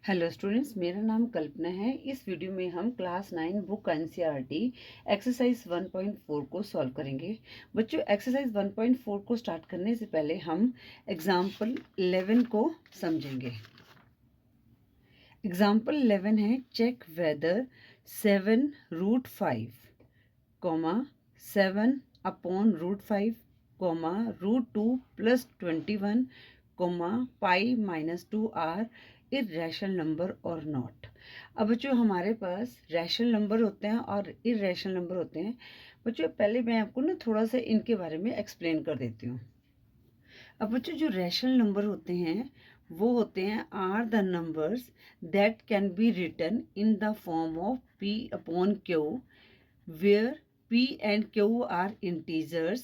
Hello students, मेरा नाम कल्पना है। इस वीडियो में हम क्लास 9 बुक एनसीईआरटी एक्सरसाइज 1.4 को सॉल्व करेंगे। बच्चों, एक्सरसाइज 1.4 को स्टार्ट करने से पहले हम एग्जाम्पल 11 को समझेंगे। एग्जाम्पल 11 है, check whether 7√5, 7 upon √5, √2 plus 21, pi -2 are irrational number और नॉट। अब बच्चों, हमारे पास रैशनल नंबर होते हैं और इरेशनल नंबर होते हैं। बच्चों, पहले मैं आपको ना थोड़ा सा इनके बारे में एक्सप्लेन कर देती हूँ। अब बच्चों, जो रैशनल नंबर होते हैं वो होते हैं are the numbers that can be written in the form of p upon q, where p and q are integers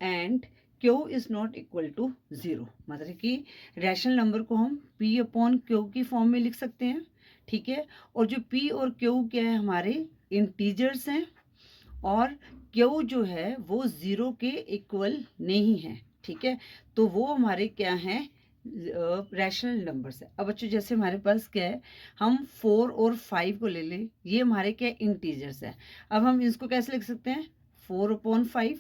and q is not equal to 0। मतलब कि रैशनल नंबर को हम p अपॉन q की form में लिख सकते हैं, ठीक है। और जो p और q क्या है, हमारे इंटीजर्स हैं और q जो है वो 0 के इक्वल नहीं है, ठीक है। तो वो हमारे क्या हैं, रैशनल नंबर्स है। अब बच्चों, जैसे हमारे पास क्या है, हम 4 और 5 को ले लें, ये हमारे क्या इंटीजर्स है। अब हम इसको कैसे लिख सकते हैं, 4/5,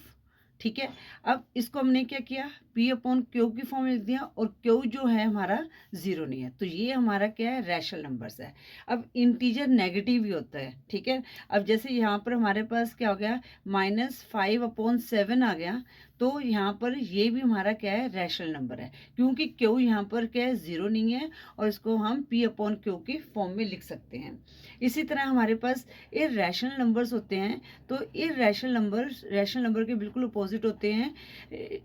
ठीक है। अब इसको हमने क्या किया, p अपॉन क्यू की फॉर्म में लिख दिया और क्यू जो है हमारा 0 नहीं है, तो ये हमारा क्या है, रैशनल नंबर्स है। अब इंटीजर नेगेटिव भी होता है, ठीक है। अब जैसे यहाँ पर हमारे पास क्या हो गया, -5/7 आ गया, तो यहाँ पर ये भी हमारा क्या है, रैशनल नंबर है, क्योंकि क्यू यहाँ पर क्या है, 0 नहीं है और इसको हम p अपॉन क्यू की फॉर्म में लिख सकते हैं। इसी तरह हमारे पास इरेशनल नंबर्स होते हैं, तो इरेशनल नंबर्स रैशनल नंबर के बिल्कुल अपोजिट होते हैं।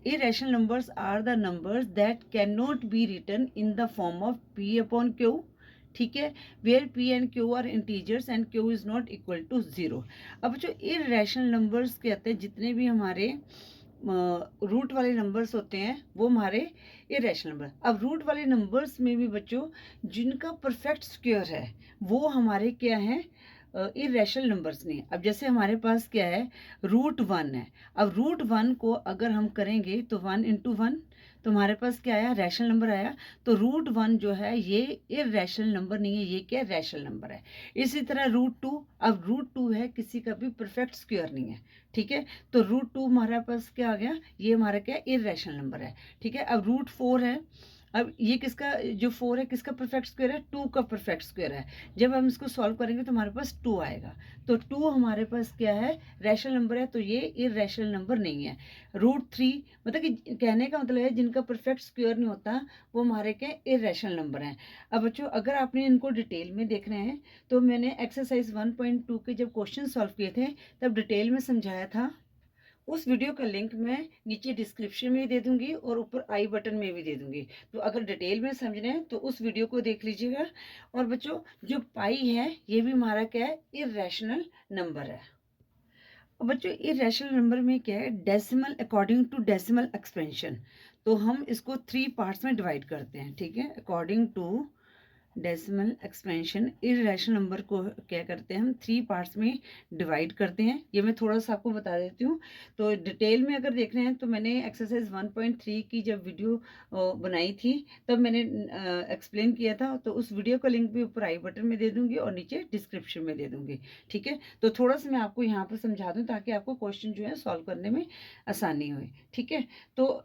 Irrational numbers are the numbers that can not be written in the form of p upon q, ठीक है, where p and q are integers and q is not equal to 0। अब जो irrational numbers कहते हैं, जितने भी हमारे root वाले नंबर्स होते हैं वो हमारे इरेशनल नंबर। अब रूट वाले नंबर्स में भी बच्चों, जिनका परफेक्ट स्क्वायर है वो हमारे क्या है, इरेशनल नंबर्स नहीं। अब जैसे हमारे पास क्या है, √1 है। अब √1 को अगर हम करेंगे तो 1 × 1, तो हमारे पास क्या आया, रैशनल नंबर आया। तो √1 जो है ये इरेशनल नंबर नहीं है, ये क्या रैशनल नंबर है। इसी तरह √2, अब √2 है, किसी का भी परफेक्ट स्क्वायर नहीं है, ठीक है। तो √2 हमारे पास क्या आ गया, ये हमारा क्या इरेशनल नंबर है, ठीक है। अब √4 है, अब ये किसका, जो 4 है किसका परफेक्ट स्क्वायर है, 2 का परफेक्ट स्क्वायर है। जब हम इसको सॉल्व करेंगे तो हमारे पास 2 आएगा, तो 2 हमारे पास क्या है, रैशनल नंबर है, तो ये इरेशनल नंबर नहीं है। √3 मतलब कि कहने का मतलब है, जिनका परफेक्ट स्क्वायर नहीं होता वो हमारे क्या इरेशनल नंबर हैं। अब बच्चों, अगर आपने इनको डिटेल में देखना है तो मैंने एक्सरसाइज 1.2 के जब क्वेश्चन सॉल्व किए थे तब डिटेल में समझाया था। उस वीडियो का लिंक मैं नीचे डिस्क्रिप्शन में भी दे दूंगी और ऊपर आई बटन में भी दे दूंगी, तो अगर डिटेल में समझना है तो उस वीडियो को देख लीजिएगा। और बच्चों, जो पाई है ये भी हमारा क्या है, इरेशनल नंबर है। और बच्चों, इरेशनल नंबर में क्या है, decimal according to decimal expansion, तो हम इसको 3 पार्ट्स में डिवाइड करते हैं, ठीक है। According to decimal expansion irrational number को क्या करते हैं, हम 3 पार्ट्स में डिवाइड करते हैं। ये मैं थोड़ा सा आपको बता देती हूँ। तो डिटेल में अगर देखना है तो मैंने एक्सरसाइज 1.3 की जब वीडियो बनाई थी तब मैंने एक्सप्लेन किया था, तो उस वीडियो का लिंक भी ऊपर आई बटन में दे दूंगी और नीचे डिस्क्रिप्शन में दे दूंगी, ठीक है। तो थोड़ा सा मैं आपको यहाँ पर समझा दूँ ताकि आपको क्वेश्चन जो है सॉल्व करने में आसानी हो, ठीक है। तो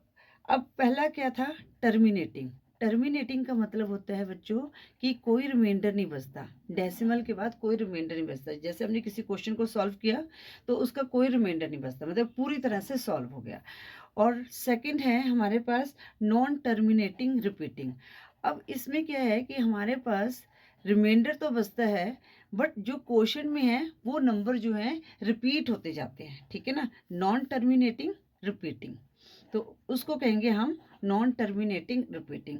अब पहला क्या था, टर्मिनेटिंग। टर्मिनेटिंग का मतलब होता है बच्चों कि कोई रिमाइंडर नहीं बचता, डेसिमल के बाद कोई रिमाइंडर नहीं बचता। जैसे हमने किसी क्वेश्चन को सॉल्व किया तो उसका कोई रिमाइंडर नहीं बचता, मतलब पूरी तरह से सॉल्व हो गया। और सेकंड है हमारे पास नॉन टर्मिनेटिंग रिपीटिंग। अब इसमें क्या है कि हमारे पास रिमाइंडर तो बचता है, बट जो क्वेश्चन में है वो नंबर जो है रिपीट होते जाते हैं, ठीक है ना, नॉन टर्मिनेटिंग रिपीटिंग, तो उसको कहेंगे हम नॉन टर्मिनेटिंग रिपीटिंग।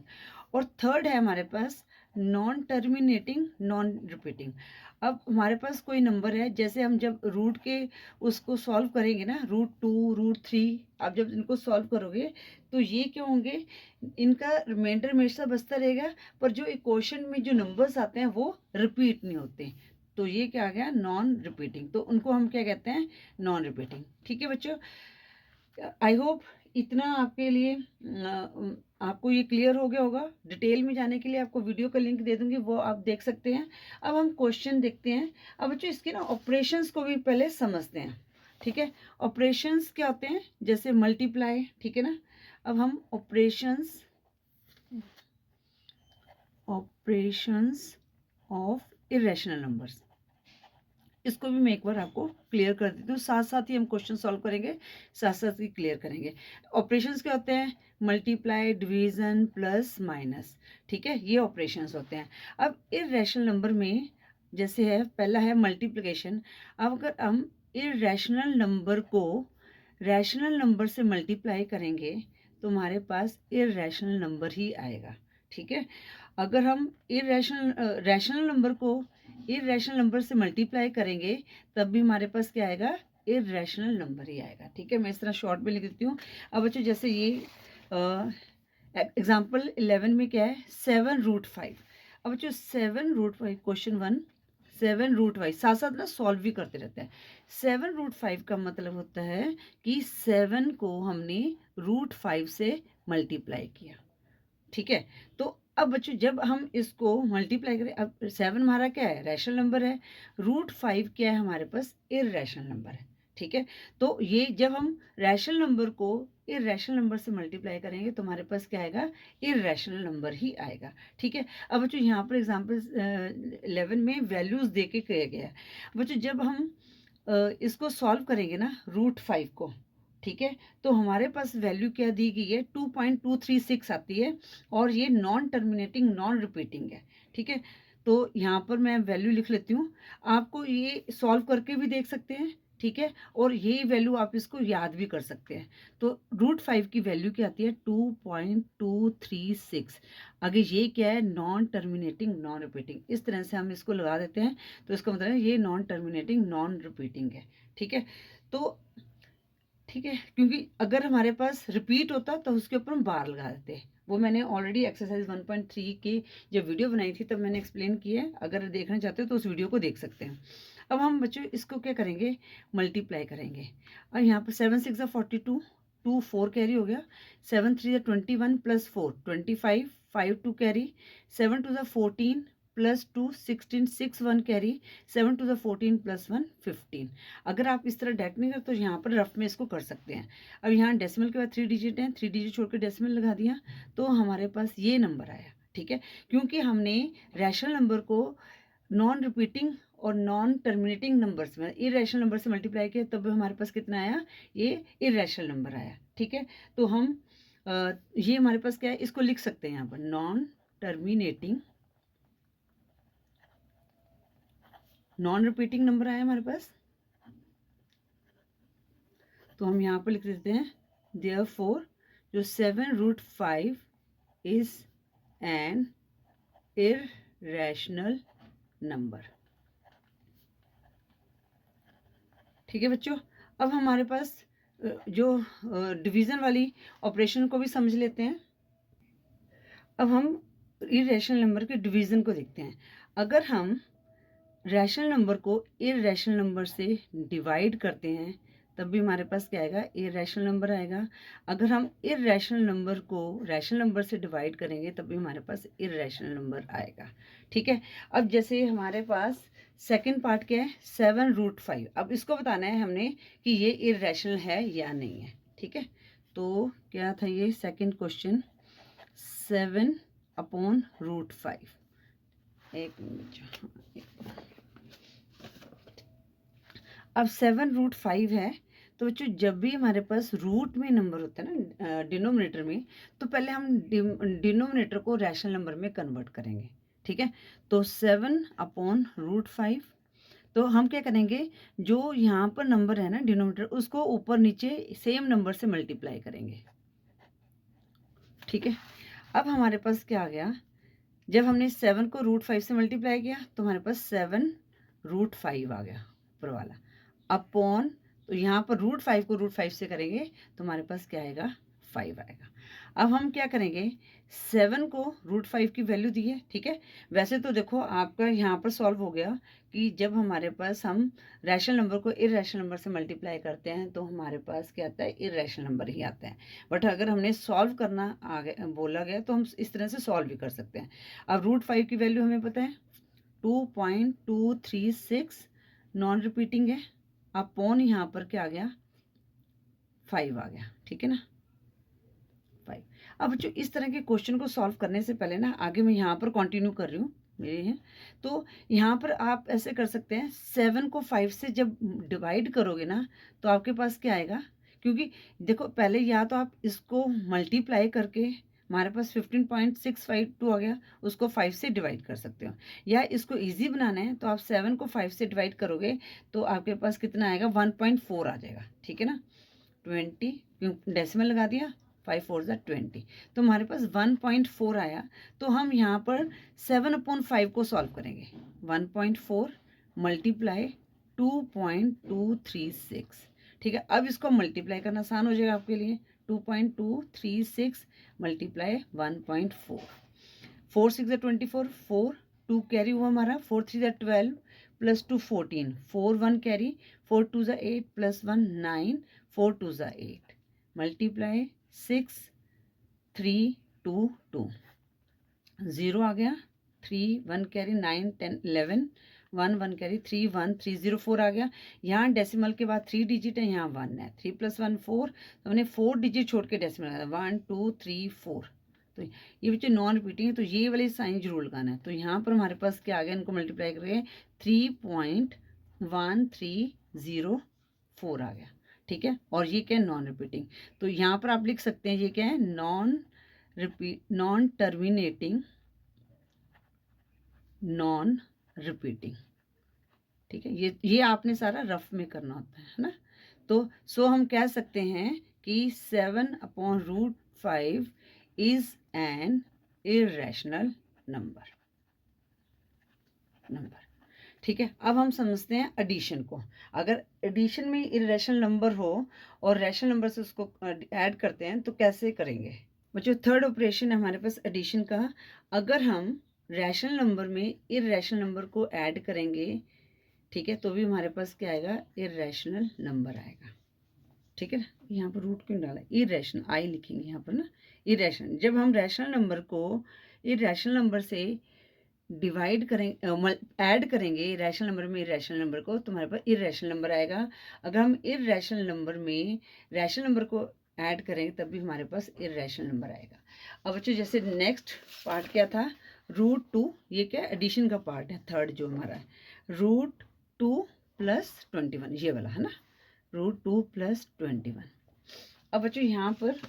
और थर्ड है हमारे पास नॉन टर्मिनेटिंग नॉन रिपीटिंग। अब हमारे पास कोई नंबर है, जैसे हम जब रूट के उसको सॉल्व करेंगे ना, √2 √3, आप जब इनको सॉल्व करोगे तो ये क्या होंगे, इनका रिमाइंडर हमेशा बचता रहेगा, पर जो इक्वेशन में जो नंबर्स आते हैं वो रिपीट नहीं होते, तो ये क्या आ गया, नॉन रिपीटिंग। तो उनको हम क्या कहते हैं, नॉन रिपीटिंग, ठीक है बच्चों। आई होप इतना आपके लिए आपको ये क्लियर हो गया होगा। डिटेल में जाने के लिए आपको वीडियो का लिंक दे दूंगी, वो आप देख सकते हैं। अब हम क्वेश्चन देखते हैं। अब बच्चों इसके ना ऑपरेशंस को भी पहले समझते हैं, ठीक है। ऑपरेशंस क्या होते हैं, जैसे मल्टीप्लाई, ठीक है ना। अब हम ऑपरेशंस ऑफ इरेशनल नंबर्स, इसको भी मैं एक बार आपको क्लियर कर देती हूँ। साथ साथ ही हम क्वेश्चन सॉल्व करेंगे, साथ साथ ही क्लियर करेंगे। ऑपरेशंस क्या होते हैं, मल्टीप्लाई, डिवीजन, प्लस, माइनस, ठीक है, ये ऑपरेशंस होते हैं। अब इरेशनल नंबर में जैसे है, पहला है मल्टीप्लिकेशन। अब अगर हम इरेशनल नंबर को रैशनल नंबर से मल्टीप्लाई करेंगे तो हमारे पास इरेशनल नंबर ही आएगा, ठीक है। अगर हम रैशनल नंबर को इरेशनल नंबर से मल्टीप्लाई करेंगे तब भी हमारे पास क्या आएगा, इरेशनल नंबर ही आएगा, ठीक है। मैं इस तरह शॉर्ट में लिख देती हूँ। अब बच्चों जैसे ये एग्जाम्पल 11 में क्या है, 7√5। अब बच्चों 7√5, क्वेश्चन 1 7√5, साथ साथ ना सॉल्व भी करते रहते हैं। 7√5 का मतलब होता है कि 7 को हमने √5 से मल्टीप्लाई किया, ठीक है। तो अब बच्चों जब हम इसको मल्टीप्लाई करें, अब 7 हमारा क्या है, रैशनल नंबर है। √5 क्या है हमारे पास, इरेशनल नंबर है, ठीक है। तो ये जब हम रैशनल नंबर को इरेशनल नंबर से मल्टीप्लाई करेंगे तो हमारे पास क्या आएगा, इरेशनल नंबर ही आएगा, ठीक है। अब बच्चों यहाँ पर एग्जाम्पल 11 में वैल्यूज दे के किया गया है। बच्चों जब हम इसको सॉल्व करेंगे ना √5 को, ठीक है, तो हमारे पास वैल्यू क्या दी गई है, 2.236 आती है और ये नॉन टर्मिनेटिंग नॉन रिपीटिंग है, ठीक है। तो यहाँ पर मैं वैल्यू लिख लेती हूँ, आपको ये सॉल्व करके भी देख सकते हैं, ठीक है, और ये वैल्यू आप इसको याद भी कर सकते हैं। तो √5 की वैल्यू क्या आती है, 2.236। अगर ये क्या है, नॉन टर्मिनेटिंग नॉन रिपीटिंग, इस तरह से हम इसको लगा देते हैं तो इसका मतलब है ये नॉन टर्मिनेटिंग नॉन रिपीटिंग है, ठीक है। तो ठीक है, क्योंकि अगर हमारे पास रिपीट होता तो उसके ऊपर हम बार लगा देते। वो मैंने ऑलरेडी एक्सरसाइज 1.3 की जब वीडियो बनाई थी तब मैंने एक्सप्लेन की है, अगर देखना चाहते हो तो उस वीडियो को देख सकते हैं। अब हम बच्चों इसको क्या करेंगे, मल्टीप्लाई करेंगे। और यहाँ पर 7 6 42, 2 4 कैरी हो गया, 7 3 21 plus 4 25, 5 2 carry, 7 2 14 plus 2 16, 6 1 carry, 7 2 14 plus 1 15। अगर आप इस तरह डेक नहीं करते तो यहाँ पर रफ में इसको कर सकते हैं। अब यहाँ डेसिमल के बाद 3 डिजिट हैं, 3 डिजिट छोड़ के डेसिमल लगा दिया तो हमारे पास ये नंबर आया, ठीक है। क्योंकि हमने रैशनल नंबर को नॉन रिपीटिंग और नॉन टर्मिनेटिंग नंबर्स में इरेशनल नंबर से मल्टीप्लाई किया तब हमारे पास कितना आया, ये इरेशनल नंबर आया, ठीक है। तो हम ये हमारे पास क्या है, इसको लिख सकते हैं यहाँ पर non terminating non repeating number आया हमारे पास। तो हम यहाँ पर लिख देते हैं देयरफॉर जो 7√5 इज एन इरेशनल नंबर, ठीक है बच्चों। अब हमारे पास जो डिवीज़न वाली ऑपरेशन को भी समझ लेते हैं। अब हम इरेशनल नंबर के डिवीज़न को देखते हैं। अगर हम रैशनल नंबर को इरेशनल नंबर से डिवाइड करते हैं तब भी हमारे पास क्या आएगा, इरेशनल नंबर आएगा। अगर हम इरेशनल नंबर को रैशनल नंबर से डिवाइड करेंगे तब भी हमारे पास इरेशनल नंबर आएगा, ठीक है। अब जैसे हमारे पास सेकंड पार्ट क्या है, 7√5। अब इसको बताना है हमने कि ये इरेशनल है या नहीं है, ठीक है। तो क्या था ये सेकंड क्वेश्चन, 7/√5। एक मिनट, अब 7√5 है तो बच्चों जब भी हमारे पास रूट में नंबर होता है ना डिनोमिनेटर में, तो पहले हम डिनोमिनेटर को रैशनल नंबर में कन्वर्ट करेंगे, ठीक है। तो 7/√5, तो हम क्या करेंगे, जो यहाँ पर नंबर है ना डिनोमिनेटर, उसको ऊपर नीचे सेम नंबर से मल्टीप्लाई करेंगे, ठीक है। अब हमारे पास क्या आ गया, जब हमने 7 को √5 से मल्टीप्लाई किया तो हमारे पास 7√5 आ गया ऊपर वाला, अपॉन, तो यहाँ पर √5 को √5 से करेंगे तो हमारे पास क्या आएगा, 5 आएगा। अब हम क्या करेंगे, 7 को √5 की वैल्यू दी है, ठीक है। वैसे तो देखो आपका यहाँ पर सॉल्व हो गया कि जब हमारे पास हम रैशनल नंबर को इर्रेशनल नंबर से मल्टीप्लाई करते हैं तो हमारे पास क्या आता है, इर्रेशनल नंबर ही आता है। बट अगर हमने सॉल्व करना बोला गया तो हम इस तरह से सॉल्व भी कर सकते हैं। अब √5 की वैल्यू हमें पता है 2.236 नॉन रिपीटिंग है, अपॉन यहाँ पर क्या आ गया, 5 आ गया, ठीक है ना, 5। अब जो इस तरह के क्वेश्चन को सॉल्व करने से पहले ना, आगे मैं यहाँ पर कंटिन्यू कर रही हूँ मेरे हैं, तो यहाँ पर आप ऐसे कर सकते हैं, 7 को 5 से जब डिवाइड करोगे ना तो आपके पास क्या आएगा, क्योंकि देखो पहले या तो आप इसको मल्टीप्लाई करके हमारे पास 15.652 आ गया, उसको 5 से डिवाइड कर सकते हो, या इसको इजी बनाना है तो आप 7 को 5 से डिवाइड करोगे तो आपके पास कितना आएगा, 1.4 आ जाएगा, ठीक है ना, 20, क्यों डेसिमल लगा दिया, 5 4 20, तो हमारे पास 1.4 आया। तो हम यहाँ पर 7/5 को सॉल्व करेंगे, 1.4 मल्टीप्लाई 2.236, ठीक है। अब इसको मल्टीप्लाई करना आसान हो जाएगा आपके लिए, 2.236 मल्टीप्लाई 1.4, 4 6 24, 4 2 कैरी हुआ हमारा, 4 3 12 प्लस 2 14, 4 1 कैरी, 4 2 8 प्लस 1 9, 4 2 8 मल्टीप्लाई 6 3 2 2, 0 आ गया, 3 1 कैरी, 9 10 11, 1 1 कैरी, 3 1 3 0 4 आ गया। यहाँ डेसिमल के बाद 3 डिजिट है, यहाँ 1 है, 3 + 1 4, तो हमने 4 डिजिट छोड़ के डेसिमल लगाया, 1 2 3 4, तो ये बच्चे नॉन रिपीटिंग है तो ये वाली साइन जरूर लगाना है। तो यहाँ पर हमारे पास क्या आ गया, इनको मल्टीप्लाई करके 3.1304 आ गया, ठीक है। और ये क्या है, नॉन रिपीटिंग, तो यहाँ पर आप लिख सकते हैं ये क्या है, नॉन टर्मिनेटिंग नॉन रिपीटिंग, ठीक है। ये आपने सारा रफ में करना होता है ना। तो सो हम कह सकते हैं कि 7/√5 इज एन इरेशनल नंबर, ठीक है। अब हम समझते हैं एडिशन को। अगर एडिशन में इरेशनल नंबर हो और रैशनल नंबर से उसको ऐड करते हैं तो कैसे करेंगे बच्चों। थर्ड ऑपरेशन है हमारे पास एडिशन का। अगर हम रैशनल नंबर में इरेशनल नंबर को ऐड करेंगे, ठीक है, तो भी हमारे पास क्या आएगा, इरेशनल नंबर आएगा, ठीक है ना। यहाँ पर रूट क्यों डाला, इरेशनल आई लिखेंगे यहाँ पर ना, इरेशनल। जब हम रैशनल नंबर को इरेशनल नंबर से डिवाइड करेंगे, ऐड करेंगे रैशनल नंबर में इरेशनल नंबर को, तो हमारे पास इरेशनल नंबर आएगा। अगर हम इरेशनल नंबर में रैशनल नंबर को ऐड करेंगे तब भी हमारे पास इरेशनल नंबर आएगा। अब बच्चों जैसे नेक्स्ट पार्ट क्या था, √2, ये क्या एडिशन का पार्ट है, थर्ड जो हमारा है, √2 + 21, ये वाला है ना, √2 + 21। अब बच्चों यहाँ पर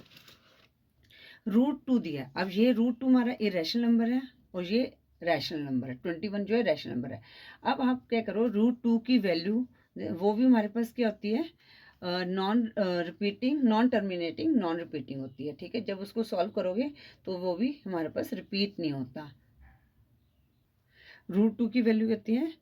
√2 दिया, अब ये √2 हमारा इरेशनल नंबर है और ये रैशनल नंबर है, 21 जो है रैशनल नंबर है। अब आप क्या करो, √2 की वैल्यू वो भी हमारे पास क्या होती है, non repeating non terminating non repeating होती है, ठीक है। जब उसको सॉल्व करोगे तो वो भी हमारे पास रिपीट नहीं होता। √2 की वैल्यू कहती है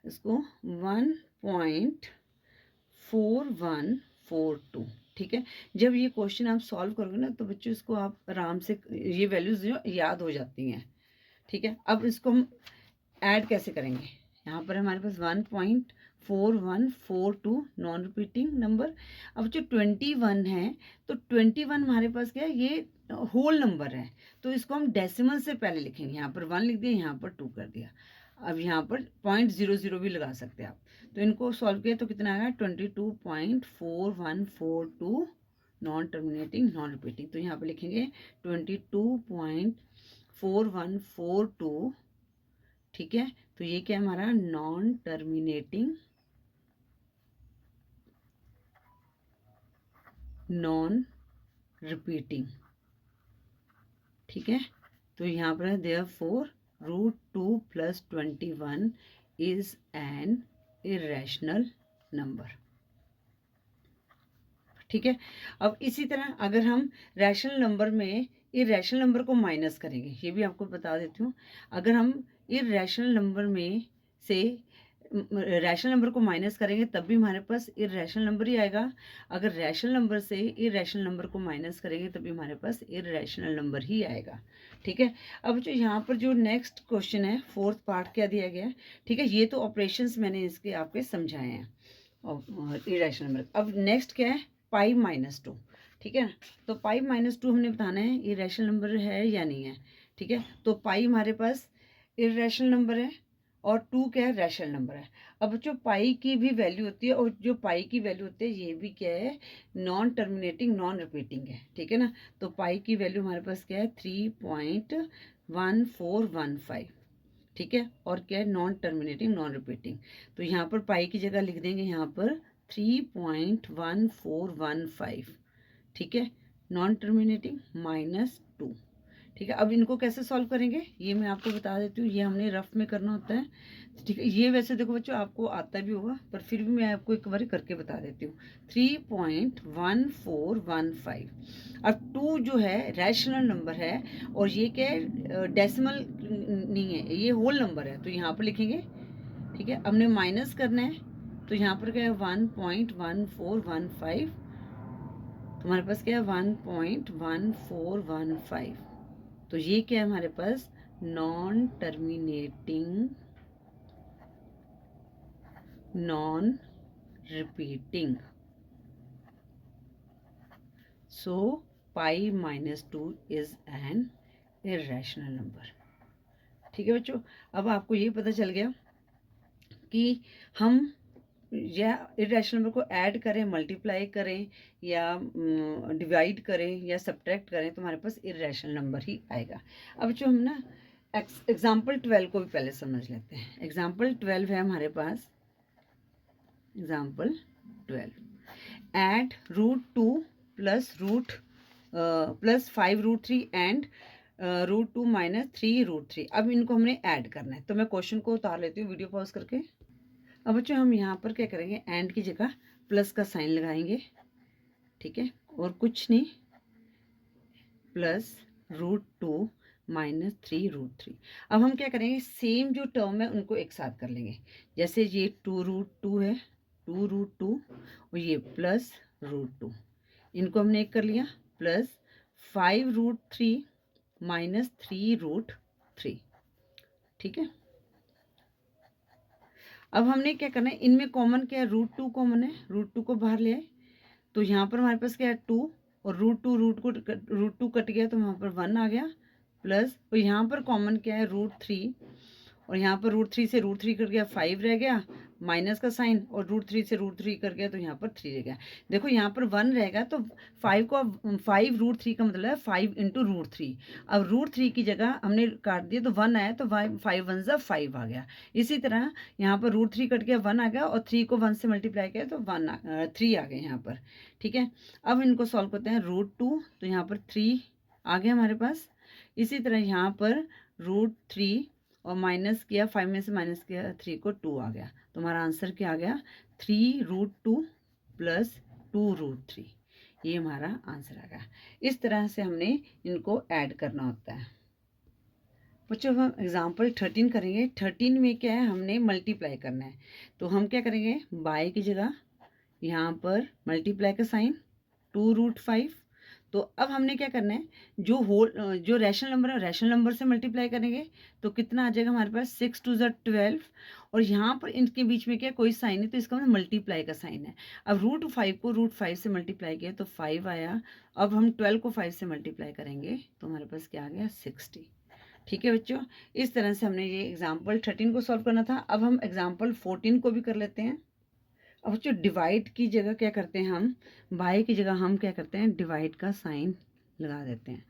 इसको 1.4142, ठीक है। जब ये क्वेश्चन आप सॉल्व करोगे ना तो बच्चों इसको आप आराम से ये वैल्यूज जो याद हो जाती हैं, ठीक है। अब इसको हम ऐड कैसे करेंगे, यहाँ पर हमारे पास 1.4142 नॉन रिपीटिंग नंबर। अब जो 21 है तो 21 हमारे पास क्या है, ये होल नंबर है, तो इसको हम डेसिमल से पहले लिखेंगे। यहाँ पर 1 लिख दिया, यहाँ पर 2 कर दिया। अब यहाँ पर 0.00 भी लगा सकते हैं आप। तो इनको सॉल्व किया तो कितना आएगा, 22.4142 नॉन टर्मिनेटिंग नॉन रिपीटिंग। तो यहाँ पर लिखेंगे 22.4142, ठीक है। तो ये क्या है हमारा, नॉन टर्मिनेटिंग नॉन रिपीटिंग, ठीक है। तो यहाँ पर therefore √2 + 21 is an irrational number, ठीक है। अब इसी तरह अगर हम रैशनल नंबर में इरेशनल नंबर को माइनस करेंगे, ये भी आपको बता देती हूँ। अगर हम इरेशनल नंबर में से रैशनल नंबर को माइनस करेंगे तब भी हमारे पास इररेशनल नंबर ही आएगा। अगर रैशनल नंबर से इररेशनल नंबर को माइनस करेंगे तब भी हमारे पास इररेशनल नंबर ही आएगा। ठीक है। अब जो यहाँ पर जो नेक्स्ट क्वेश्चन है, फोर्थ पार्ट क्या दिया गया है, ठीक है, ये तो ऑपरेशंस मैंने इसके आपके समझाए हैं इररेशनल नंबर। अब नेक्स्ट क्या है, पाई माइनस टू। ठीक है, तो पाई माइनस टू हमने बताना है ये रैशनल नंबर है या नहीं है। ठीक है, तो पाई हमारे पास इररेशनल नंबर है और टू क्या है, रैशनल नंबर है। अब जो पाई की भी वैल्यू होती है और जो पाई की वैल्यू होती है ये भी क्या है, नॉन टर्मिनेटिंग नॉन रिपीटिंग है। ठीक है ना, तो पाई की वैल्यू हमारे पास क्या है, 3.1415। ठीक है, और क्या है, नॉन टर्मिनेटिंग नॉन रिपीटिंग। तो यहाँ पर पाई की जगह लिख देंगे यहाँ पर 3.1415। ठीक है, नॉन टर्मिनेटिंग -2। ठीक है, अब इनको कैसे सॉल्व करेंगे ये मैं आपको बता देती हूँ, ये हमने रफ में करना होता है। ठीक है, ये वैसे देखो बच्चों आपको आता भी होगा पर फिर भी मैं आपको एक बार करके बता देती हूँ। 3.1415। अब 2 जो है रैशनल नंबर है और ये क्या है, डेसिमल नहीं है, ये होल नंबर है, तो यहाँ पर लिखेंगे। ठीक है, हमने माइनस करना है तो यहाँ पर क्या है 1.1415, तुम्हारे पास क्या है 1.1415। तो ये क्या है हमारे पास, non terminating non repeating. So pi -2 is an irrational number. ठीक है बच्चों, अब आपको ये पता चल गया कि हम या इररेशनल नंबर को ऐड करें, मल्टीप्लाई करें या डिवाइड करें या सब्ट्रैक्ट करें तो हमारे पास इररेशनल नंबर ही आएगा। अब जो हम ना एग्जाम्पल 12 को भी पहले समझ लेते हैं। एग्जाम्पल 12 है हमारे पास, एग्जाम्पल 12, ऐड √2 प्लस 5√3 एंड √2 - 3√3। अब इनको हमने ऐड करना है, तो मैं क्वेश्चन को उतार लेती हूँ वीडियो पॉज करके। अब बच्चों हम यहाँ पर क्या करेंगे, एंड की जगह प्लस का साइन लगाएंगे। ठीक है, और कुछ नहीं, प्लस √2 - 3√3। अब हम क्या करेंगे, सेम जो टर्म है उनको एक साथ कर लेंगे। जैसे ये 2√2 है, 2√2 और ये प्लस √2, इनको हमने एक कर लिया, प्लस 5√3 - 3√3। ठीक है, अब हमने क्या करना है, इनमें कॉमन क्या है, √2 कॉमन है, √2 को बाहर ले आए तो यहाँ पर हमारे पास क्या है 2 और √2 कट गया तो वहाँ पर 1 आ गया, प्लस और यहाँ पर कॉमन क्या है √3 और यहाँ पर √3 से √3 कट गया, 5 रह गया, माइनस का साइन, और √3 से √3 कर गया तो यहाँ पर 3 रह गया। देखो यहाँ पर 1 रहेगा तो 5 का मतलब है 5 × √3। अब √3 की जगह हमने काट दिया तो 1 आया तो 5 1 ज़ा 5 आ गया। इसी तरह यहाँ पर √3 कट गया, 1 आ गया, और 3 को 1 से मल्टीप्लाई किया तो 3 आ गए यहाँ पर। ठीक है, अब इनको सॉल्व करते हैं, √2 तो यहाँ पर 3 आ गया हमारे पास। इसी तरह यहाँ पर √3 और माइनस किया, 5 में से माइनस किया 3 को 2 आ गया, तो हमारा आंसर क्या आ गया, 3√2 + 2√3। ये हमारा आंसर आ गया। इस तरह से हमने इनको ऐड करना होता है। बच्चों हम एग्जाम्पल 13 करेंगे। 13 में क्या है, हमने मल्टीप्लाई करना है, तो हम क्या करेंगे, बाय की जगह यहाँ पर मल्टीप्लाई का साइन, 2√5। तो अब हमने क्या करना है, जो रैशनल नंबर है रैशनल नंबर से मल्टीप्लाई करेंगे तो कितना आ जाएगा हमारे पास, 6 2 = 12, और यहाँ पर इनके बीच में क्या कोई साइन है तो इसका मतलब मल्टीप्लाई का साइन है। अब √5 को √5 से मल्टीप्लाई किया तो 5 आया। अब हम 12 को 5 से मल्टीप्लाई करेंगे तो हमारे पास क्या आ गया, 60। ठीक है बच्चों, इस तरह से हमने ये एग्जाम्पल 13 को सॉल्व करना था। अब हम एग्जाम्पल 14 को भी कर लेते हैं। अब जो डिवाइड की जगह क्या करते हैं, हम बाय की जगह हम क्या करते हैं, डिवाइड का साइन लगा देते हैं।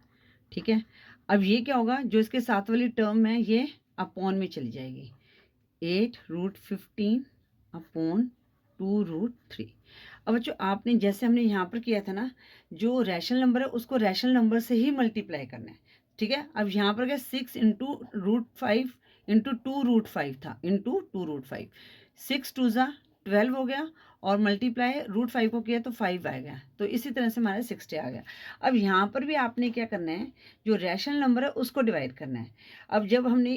ठीक है, अब ये क्या होगा, जो इसके साथ वाली टर्म है ये अपॉन में चली जाएगी, 8√15 अपॉन 2√3। अब बच्चों आपने जैसे हमने यहाँ पर किया था ना, जो रैशनल नंबर है उसको रैशनल नंबर से ही मल्टीप्लाई करना है। ठीक है, अब यहाँ पर क्या 6 × √5 × 2√5 था, × 2√5, 6 2 ज़ा 12 हो गया, और मल्टीप्लाई रूट 5 को किया तो 5 आ गया, तो इसी तरह से हमारा 60 आ गया। अब यहाँ पर भी आपने क्या करना है, जो रैशनल नंबर है उसको डिवाइड करना है। अब जब हमने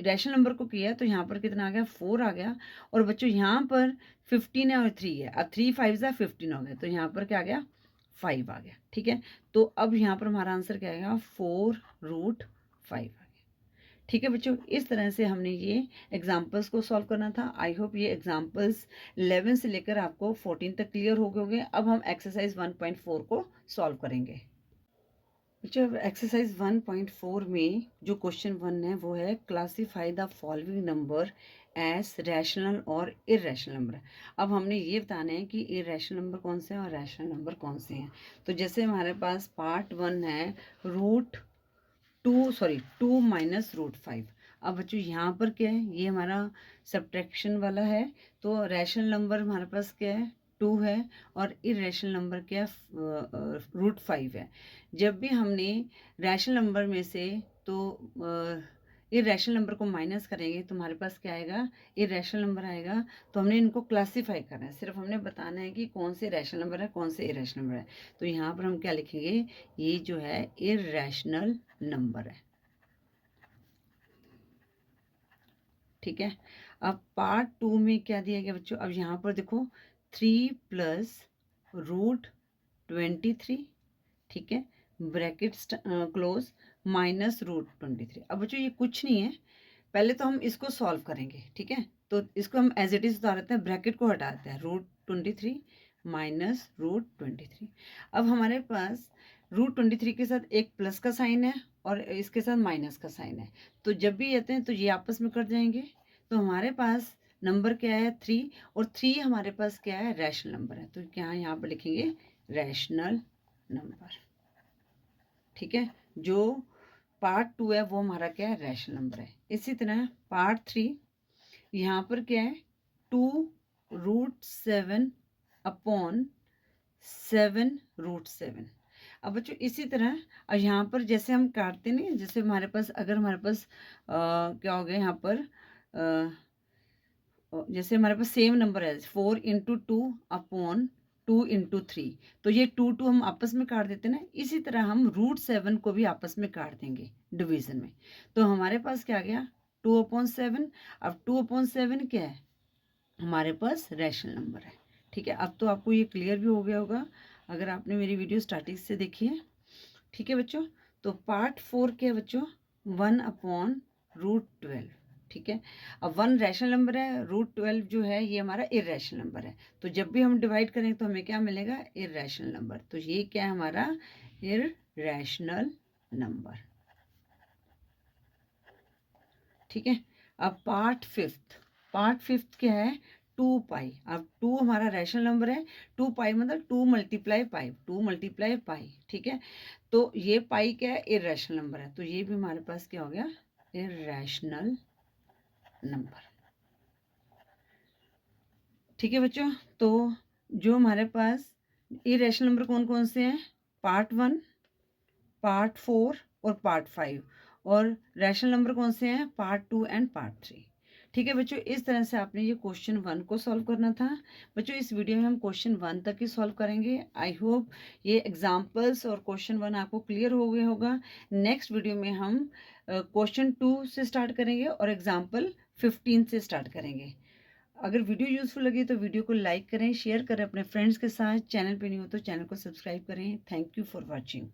रैशनल नंबर को किया तो यहाँ पर कितना आ गया, 4 आ गया, और बच्चों यहाँ पर 15 है और 3 है, अब 3 5 जा 15 हो गया, तो यहाँ पर क्या आ गया, 5 आ गया। ठीक है, तो अब यहाँ पर हमारा आंसर क्या आएगा, 4√5 आ गया। ठीक है बच्चों, इस तरह से हमने ये एग्जाम्पल्स को सॉल्व करना था। आई होप ये एग्जाम्पल्स 11 से लेकर आपको 14 तक क्लियर हो गए होंगे। अब हम एक्सरसाइज 1.4 को सॉल्व करेंगे। बच्चों, एक्सरसाइज 1.4 में जो क्वेश्चन 1 है वो है classify the following number as rational और इरेशनल नंबर। अब हमने ये बताना है कि इरेशनल नंबर कौन से हैं और रैशनल नंबर कौन से हैं। तो जैसे हमारे पास पार्ट 1 है टू माइनस रूट 5। अब बच्चों यहाँ पर क्या है, ये हमारा सब्ट्रैक्शन वाला है, तो रैशनल नंबर हमारे पास क्या है, 2 है, और इरेशनल नंबर क्या है, रूट 5 है। जब भी हमने रैशनल नंबर में से तो इरेशनल नंबर को माइनस करेंगे तो हमारे पास क्या आएगा, इरेशनल नंबर आएगा। तो हमने इनको क्लासीफाई करना है, सिर्फ हमने बताना है कि कौन से रैशनल नंबर है, कौन से इरेशनल नंबर है। तो यहाँ पर हम क्या लिखेंगे, ये जो है इरेशनल नंबर है। ठीक है, अब पार्ट 2 में क्या दिया गया बच्चों, अब यहाँ पर देखो 3 प्लस रूट 23, ठीक है, ब्रैकेट क्लोज, माइनस रूट 23। अब बच्चों ये कुछ नहीं है, पहले तो हम इसको सॉल्व करेंगे। ठीक है, तो इसको हम एज इट इज उतार देते हैं, ब्रैकेट को हटाते हैं, रूट 23 माइनस रूट 23। अब हमारे पास रूट 23 के साथ एक प्लस का साइन है और इसके साथ माइनस का साइन है, तो जब भी आते हैं तो ये आपस में कट जाएंगे। तो हमारे पास नंबर क्या है, 3, और 3 हमारे पास क्या है, रैशनल नंबर है, तो क्या यहाँ पर लिखेंगे, रैशनल नंबर। ठीक है, जो पार्ट 2 है वो हमारा क्या है, रैशनल नंबर है। इसी तरह पार्ट 3 यहाँ पर क्या है, 2√7 अपॉन 7√7। अब बच्चों इसी तरह अब यहाँ पर जैसे हम काटते नहीं, जैसे हमारे पास अगर हमारे पास क्या हो गया यहाँ पर जैसे हमारे पास सेम नंबर है 4 × 2 अपॉन 2 × 3, तो ये 2 हम आपस में काट देते ना, इसी तरह हम √7 को भी आपस में काट देंगे डिवीजन में। तो हमारे पास क्या आ गया, 2/7। अब 2/7 क्या है, हमारे पास रैशनल नंबर है। ठीक है, अब तो आपको ये क्लियर भी हो गया होगा अगर आपने मेरी वीडियो स्टार्टिंग से देखी है। ठीक है बच्चों, तो पार्ट 4 क्या है बच्चों, 1/√12। ठीक है, अब 1 रैशनल नंबर है, √12 जो है ये हमारा इरेशनल नंबर है, तो जब भी हम डिवाइड करेंगे तो हमें क्या मिलेगा, इरेशनल नंबर। तो ये क्या है हमारा इरेशनल नंबर। ठीक है, अब पार्ट 5 क्या है, 2 पाई। अब 2 हमारा रैशनल नंबर है, 2 पाई मतलब 2 मल्टीप्लाई पाई, 2 मल्टीप्लाई पाई। ठीक है, तो ये पाई क्या है, इरेशनल नंबर है, तो ये भी हमारे पास क्या हो गया, इरेशनल नंबर। ठीक है बच्चों, तो जो हमारे पास इरेशनल नंबर कौन कौन से हैं, पार्ट 1, पार्ट 4 और पार्ट 5, और रैशनल नंबर कौन से हैं, पार्ट 2 एंड पार्ट 3। ठीक है बच्चों, इस तरह से आपने ये क्वेश्चन 1 को सॉल्व करना था। बच्चों इस वीडियो में हम क्वेश्चन 1 तक ही सॉल्व करेंगे। आई होप ये एग्जाम्पल्स और क्वेश्चन 1 आपको क्लियर हो गया होगा। नेक्स्ट वीडियो में हम क्वेश्चन 2 से स्टार्ट करेंगे और एग्जाम्पल 15 से स्टार्ट करेंगे। अगर वीडियो यूजफुल लगी तो वीडियो को लाइक करें, शेयर करें अपने फ्रेंड्स के साथ। चैनल पे नहीं हो तो चैनल को सब्सक्राइब करें। Thank you for watching.